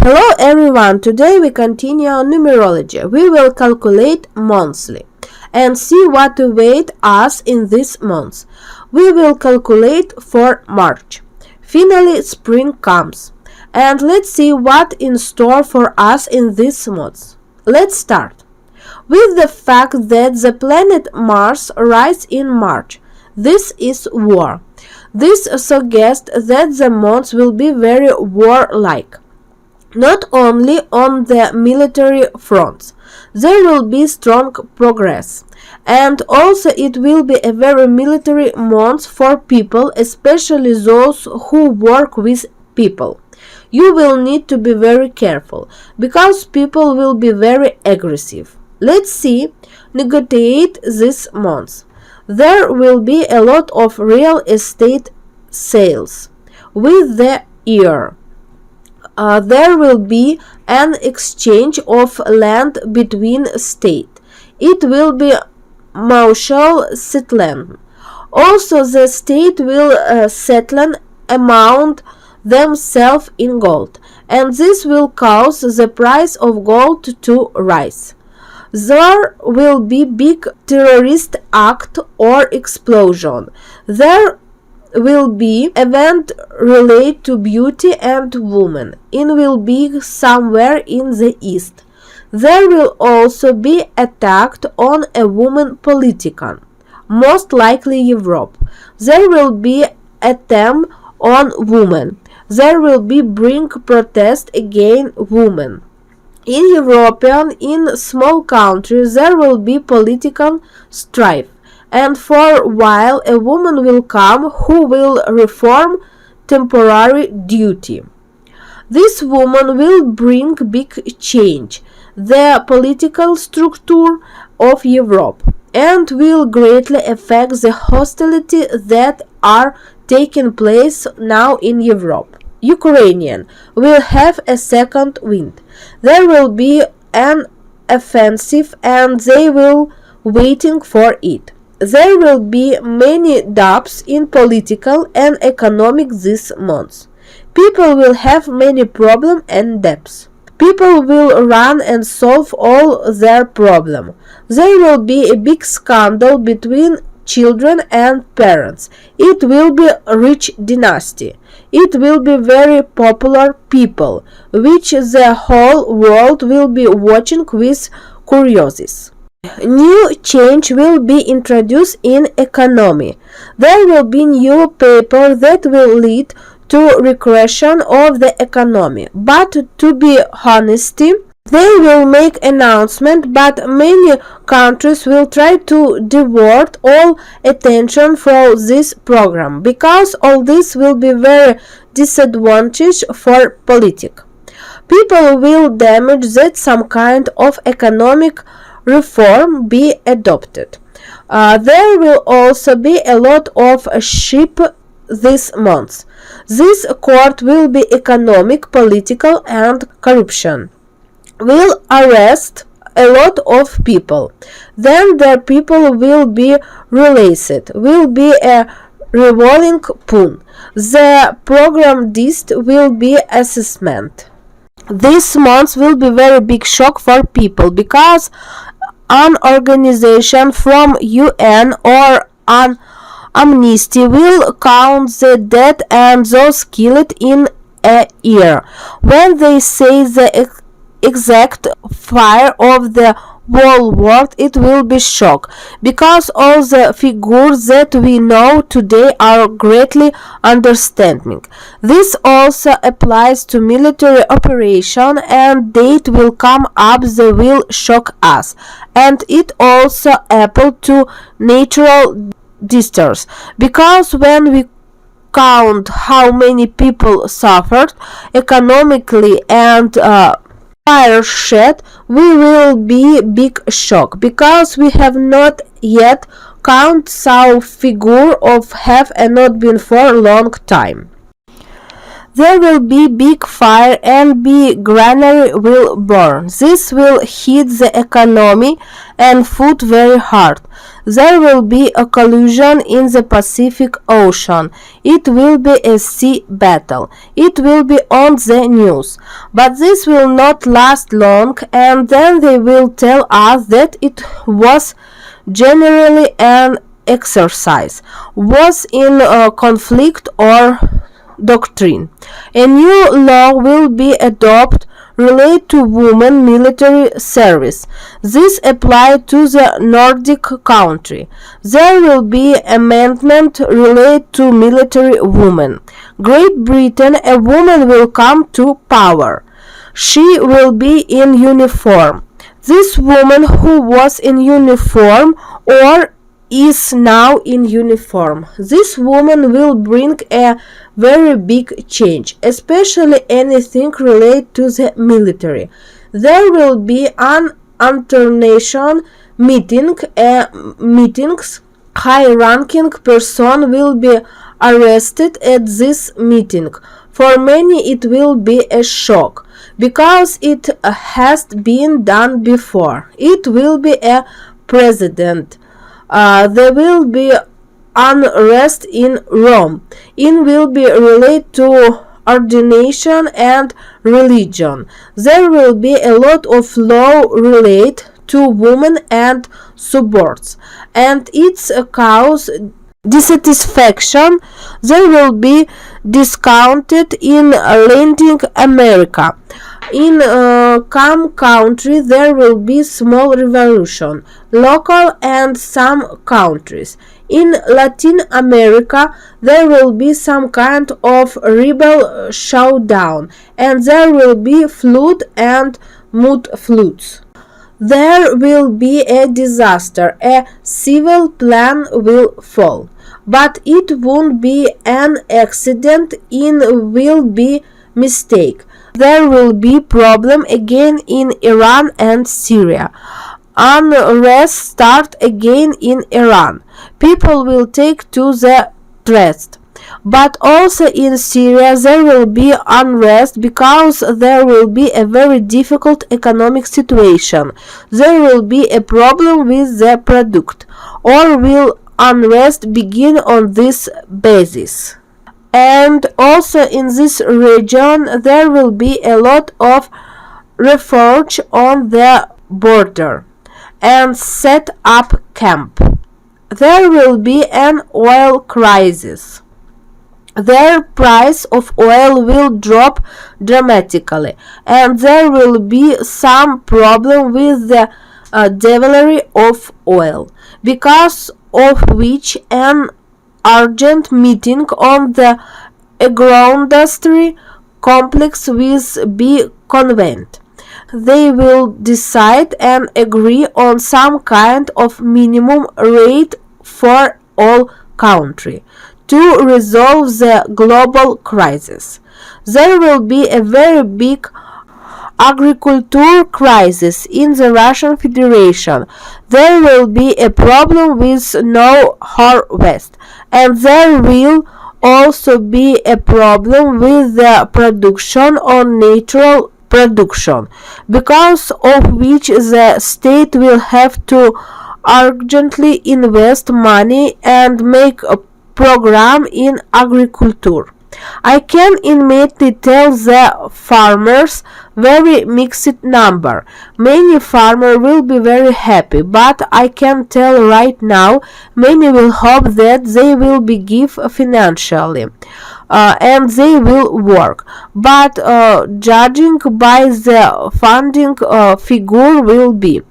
Hello everyone, today we continue on numerology. We will calculate monthly and see what awaits us in this month. We will calculate for March. Finally, spring comes. And let's see what in store for us in this month. Let's start with the fact that the planet Mars rises in March. This is war. This suggests that the month will be very warlike. Not only on the military fronts, there will be strong progress, and also it will be a very military month for people, especially those who work with people. You will need to be very careful, because people will be very aggressive. Let's see, negotiate this month. There will be a lot of real estate sales with the year. There will be an exchange of land between states. It will be mutual settlement. Also, the state will settle among themselves in gold, and this will cause the price of gold to rise. There will be big terrorist act or explosion. There will be event related to beauty and women. It will be somewhere in the east. There will also be attack on a woman politician, most likely Europe. There will be attempt on women. There will be bring protest against women. In European, in small countries, there will be political strife. And for a while a woman will come who will reform temporary duty. This woman will bring big change the political structure of Europe and will greatly affect the hostility that are taking place now in Europe. Ukrainian will have a second wind. There will be an offensive and they will waiting for it. There will be many doubts in political and economic this month. People will have many problems and debts. People will run and solve all their problems. There will be a big scandal between children and parents. It will be a rich dynasty. It will be very popular people, which the whole world will be watching with curiosity. New change will be introduced in economy. There will be new paper that will lead to regression of the economy. But to be honest, they will make announcement, but many countries will try to divert all attention from this program, because all this will be very disadvantage for politics. People will damage that some kind of economic reform be adopted. There will also be a lot of sheep this month. This court will be economic, political and corruption. Will arrest a lot of people. Then their people will be released. Will be a revolving pool. The program dist will be assessment. This month will be very big shock for people, because an organization from UN or an amnesty will count the dead and those killed in a year. When they say the exact fire of the whole world, it will be shock, because all the figures that we know today are greatly understanding. This also applies to military operation, and date will come up that will shock us, and it also applies to natural disasters, because when we count how many people suffered economically and fire shed, we will be big shock, because we have not yet count some figure of have not been for a long time. There will be big fire and big granary will burn. This will hit the economy and food very hard. There will be a collision in the Pacific Ocean. It will be a sea battle. It will be on the news. But this will not last long, and then they will tell us that it was generally an exercise, was in conflict or doctrine. A new law will be adopted related to women military service. This applied to the Nordic country. There will be amendment related to military women. Great Britain, a woman will come to power. She will be in uniform. This woman who was in uniform or is now in uniform. This woman will bring a very big change, especially anything related to the military. There will be an international meetings. High-ranking person will be arrested at this meeting. For many it will be a shock, because it has been done before. It will be a president. There will be unrest in Rome. It will be related to ordination and religion. There will be a lot of law related to women and suburbs, and its cause dissatisfaction. There will be discounted in Latin America. In some country there will be small revolution, local and some countries. In Latin America there will be some kind of rebel showdown, and there will be flood and mud floods. There will be a disaster, a civil plan will fall, but it won't be an accident, it will be mistake. There will be problem again in Iran and Syria. Unrest start again in Iran. People will take to the streets. But also in Syria there will be unrest, because there will be a very difficult economic situation. There will be a problem with the product, or will unrest begin on this basis. And also in this region there will be a lot of refuge on the border and set up camp. There will be an oil crisis. Their price of oil will drop dramatically, and there will be some problem with the delivery of oil, because of which an urgent meeting on the agro-industry complex will be convened. They will decide and agree on some kind of minimum rate for all country to resolve the global crisis. There will be a very big agriculture crisis in the Russian Federation. There will be a problem with no harvest, and there will also be a problem with the production on natural production, because of which the state will have to urgently invest money and make a program in agriculture. I can immediately tell the farmers very mixed number. Many farmers will be very happy, but I can tell right now many will hope that they will be given financially and they will work. But judging by the funding figure will be.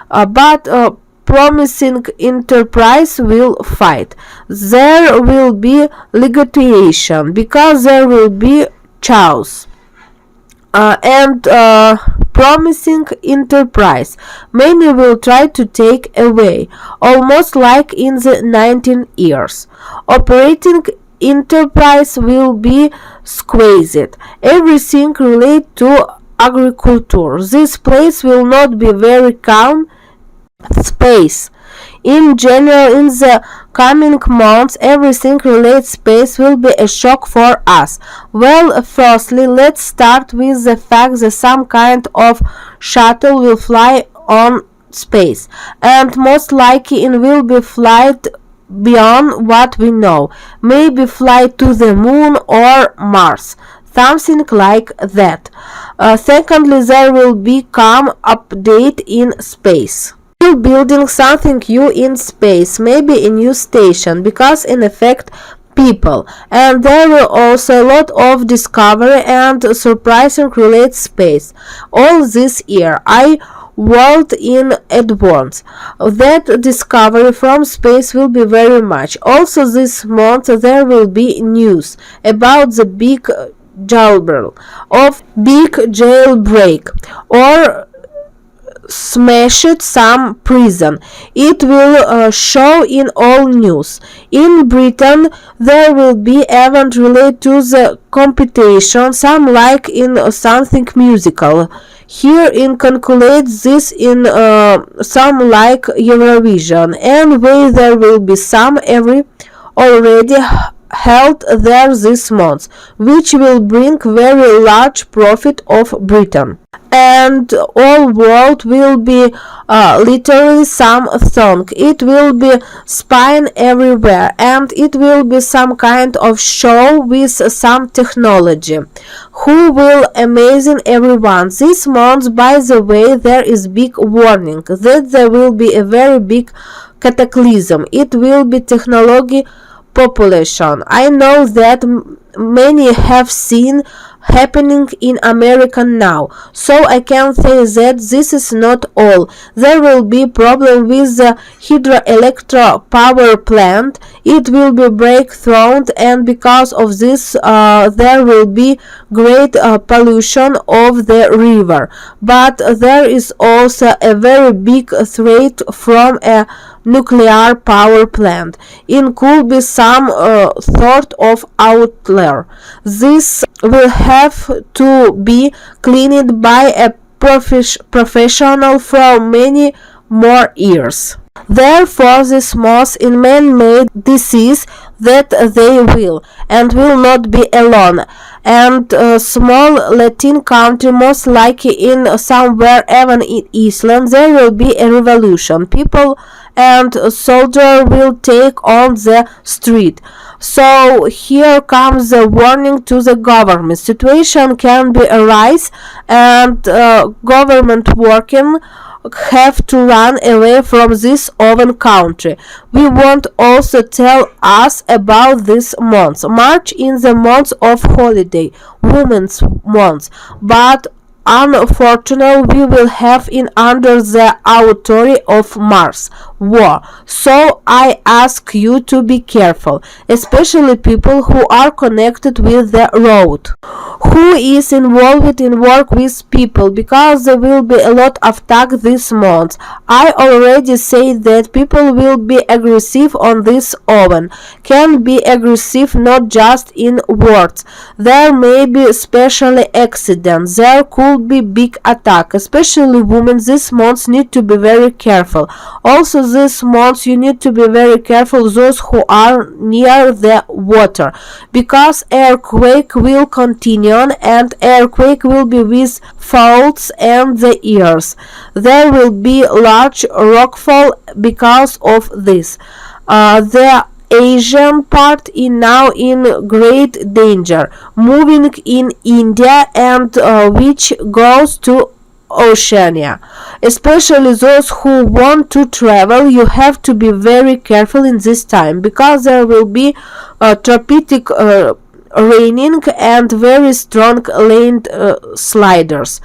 But promising enterprise will fight. There will be negotiation, because there will be chaos. And promising enterprise many will try to take away, almost like in the 19 years. Operating enterprise will be squeezed. Everything related to agriculture. This place will not be very calm space. In general, in the coming months, everything related space will be a shock for us. Well, firstly, let's start with the fact that some kind of shuttle will fly on space, and most likely it will be flight beyond what we know, maybe fly to the moon or Mars, something like that. Secondly, there will become update in space. Still building something new in space, maybe a new station, because in effect people, and there will also a lot of discovery and surprising related space. All this year I world in advance. That discovery from space will be very much. Also this month there will be news about the big jailbreak or smashed some prison. It will show in all news. In Britain there will be event related to the competition, some like in something musical. Here in calculate this in some like Eurovision, and way there will be some every already held there this month, which will bring very large profit of Britain. And all world will be literally some song. It will be spine everywhere, and it will be some kind of show with some technology who will amazing everyone. This month, by the way, there is big warning that there will be a very big cataclysm. It will be technology population. I know that many have seen happening in America now, so I can say that this is not all. There will be problem with the hydroelectric power plant. It will be breakthrough, and because of this there will be great pollution of the river. But there is also a very big threat from a nuclear power plant. It could be some sort of outlier. This will have to be cleaned by a professional for many more years. Therefore, this month in man-made disease that they will and will not be alone. And small Latin country, most likely in somewhere even in Iceland, there will be a revolution. People and soldiers will take on the street. So here comes the warning to the government. Situation can be arise, and government working have to run away from this oven country. We want also tell us about this month. March is the month of holiday, Women's Month, but unfortunately we will have in under the authority of Mars war. So I ask you to be careful, especially people who are connected with the road, who is involved in work with people, because there will be a lot of attack this month. I already said that people will be aggressive on this oven, can be aggressive not just in words. There may be especially accidents, there could be big attack, especially women this month need to be very careful. Also this month you need to be very careful those who are near the water, because earthquake will continue, and earthquake will be with faults and the ears. There will be large rockfall because of this. The Asian part is now in great danger, moving in India, and which goes to Oceania. Especially those who want to travel, you have to be very careful in this time, because there will be tropical raining and very strong sliders,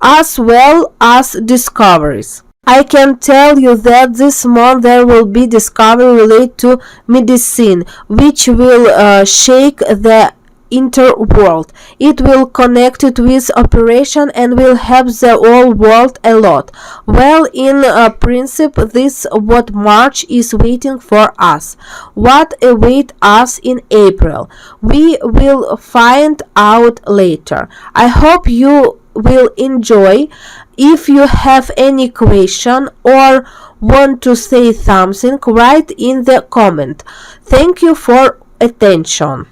as well as discoveries. I can tell you that this month there will be discovery related to medicine, which will shake the interworld. It will connect it with operation and will help the whole world a lot. Well, in principle, this what March is waiting for us. What await us in April? We will find out later. I hope you will enjoy. If you have any question or want to say something, write in the comment. Thank you for attention.